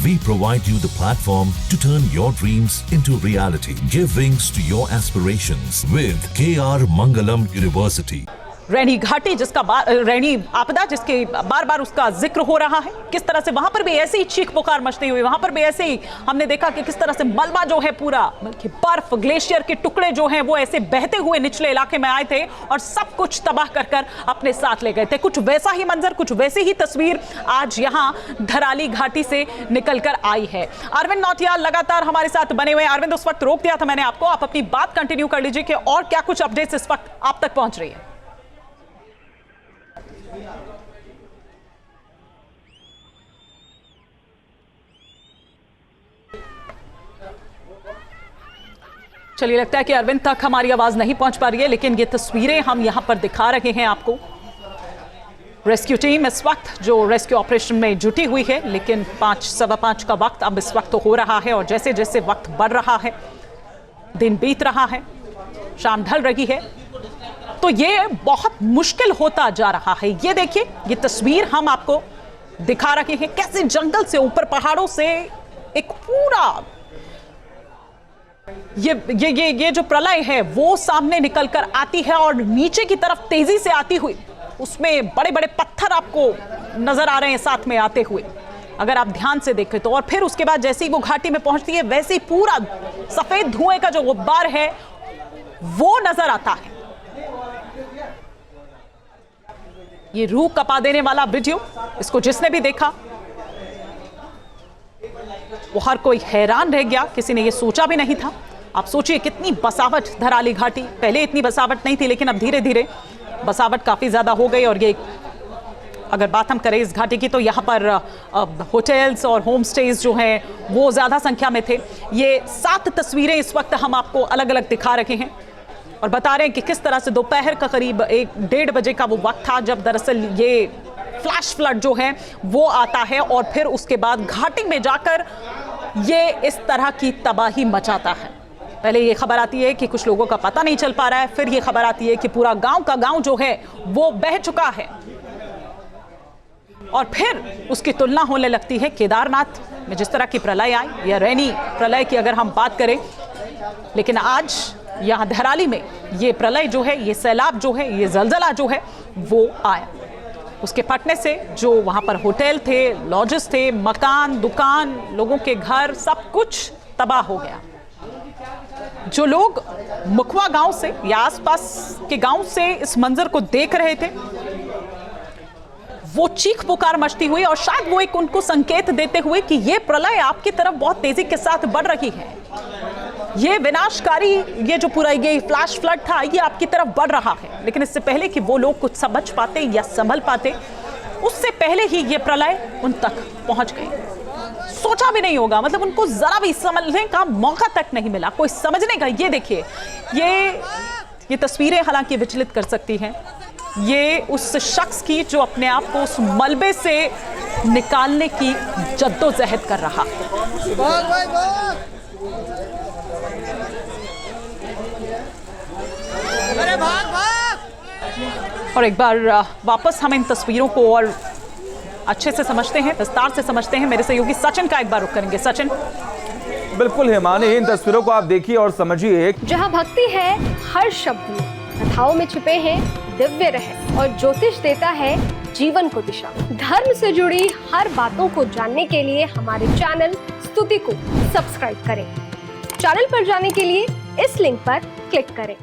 We provide you the platform to turn your dreams into reality. Give wings to your aspirations with KR Mangalam University. रैनी घाटी रैनी आपदा जिसके बार बार उसका जिक्र हो रहा है, किस तरह से वहां पर भी ऐसी ही चीख पुकार मचती हुई, वहां पर भी ऐसे ही हमने देखा कि किस तरह से मलबा जो है पूरा बर्फ ग्लेशियर के टुकड़े जो हैं वो ऐसे बहते हुए निचले इलाके में आए थे और सब कुछ तबाह कर कर अपने साथ ले गए थे। कुछ वैसा ही मंजर, कुछ वैसी ही तस्वीर आज यहां धराली घाटी से निकल कर आई है। अरविंद नौटियाल लगातार हमारे साथ बने हुए हैं। अरविंद, उस वक्त रोक दिया था मैंने आपको, आप अपनी बात कंटिन्यू कर लीजिए कि और क्या कुछ अपडेट्स इस वक्त आप तक पहुंच रही है। चलिए, लगता है कि अरविंद तक हमारी आवाज नहीं पहुंच पा रही है, लेकिन ये तस्वीरें हम यहां पर दिखा रहे हैं आपको। रेस्क्यू टीम इस वक्त जो रेस्क्यू ऑपरेशन में जुटी हुई है, लेकिन 5:15 का वक्त अब इस वक्त हो रहा है और जैसे जैसे वक्त बढ़ रहा है, दिन बीत रहा है, शाम ढल रही है, तो ये बहुत मुश्किल होता जा रहा है। ये देखिए, ये तस्वीर हम आपको दिखा रहे हैं कैसे जंगल से ऊपर पहाड़ों से एक पूरा ये जो प्रलय है वो सामने निकलकर आती है और नीचे की तरफ तेजी से आती हुई, उसमें बड़े बड़े पत्थर आपको नजर आ रहे हैं साथ में आते हुए, अगर आप ध्यान से देखें तो। और फिर उसके बाद जैसे ही वो घाटी में पहुंचती है, वैसे ही पूरा सफेद धुएं का जो गुब्बार है वो नजर आता है। ये रूह कपा देने वाला वीडियो, इसको जिसने भी देखा वो हर कोई हैरान रह गया, किसी ने ये सोचा भी नहीं था। आप सोचिए कितनी बसावट धराली घाटी, पहले इतनी बसावट नहीं थी, लेकिन अब धीरे धीरे बसावट काफी ज्यादा हो गई। और ये अगर बात हम करें इस घाटी की, तो यहाँ पर होटल्स और होम स्टेज जो हैं वो ज्यादा संख्या में थे। ये 7 तस्वीरें इस वक्त हम आपको अलग अलग दिखा रहे हैं और बता रहे हैं कि किस तरह से दोपहर का करीब 1-1:30 बजे का वो वक्त था जब दरअसल ये फ्लैश फ्लड जो है वो आता है और फिर उसके बाद घाटी में जाकर ये इस तरह की तबाही मचाता है। पहले ये खबर आती है कि कुछ लोगों का पता नहीं चल पा रहा है, फिर ये खबर आती है कि पूरा गांव का गांव जो है वो बह चुका है, और फिर उसकी तुलना होने लगती है केदारनाथ में जिस तरह की प्रलय आई या रैनी प्रलय की अगर हम बात करें। लेकिन आज यहाँ धराली में ये प्रलय जो है, ये सैलाब जो है, ये जलजला जो है वो आया। उसके फटने से जो वहाँ पर होटल थे, लॉजेस थे, मकान, दुकान, लोगों के घर, सब कुछ तबाह हो गया। जो लोग मुखवा गांव से या आसपास के गांव से इस मंजर को देख रहे थे, वो चीख पुकार मचती हुई और शायद वो एक उनको संकेत देते हुए कि ये प्रलय आपकी तरफ बहुत तेजी के साथ बढ़ रही है, ये विनाशकारी, ये जो पूरा ये फ्लैश फ्लड था ये आपकी तरफ बढ़ रहा है। लेकिन इससे पहले कि वो लोग कुछ समझ पाते या संभल पाते, उससे पहले ही ये प्रलय उन तक पहुंच गई। सोचा भी नहीं होगा, मतलब उनको जरा भी समझने का मौका तक नहीं मिला, कोई समझने का। ये देखिए, ये तस्वीरें हालांकि विचलित कर सकती हैं, ये उस शख्स की जो अपने आप को उस मलबे से निकालने की जद्दोजहद कर रहा है। अरे भाग भाग। और एक बार वापस हम इन तस्वीरों को और अच्छे से समझते हैं, विस्तार से समझते हैं। मेरे सहयोगी सचिन का एक बार रुख करेंगे। सचिन। बिल्कुल हिमानी, इन तस्वीरों को आप देखिए और समझिए। जहाँ भक्ति है हर शब्द में, कथाओं में छुपे हैं दिव्य रहस्य और ज्योतिष देता है जीवन को दिशा। धर्म से जुड़ी हर बातों को जानने के लिए हमारे चैनल स्तुति को सब्सक्राइब करें। चैनल पर जाने के लिए इस लिंक पर क्लिक करें।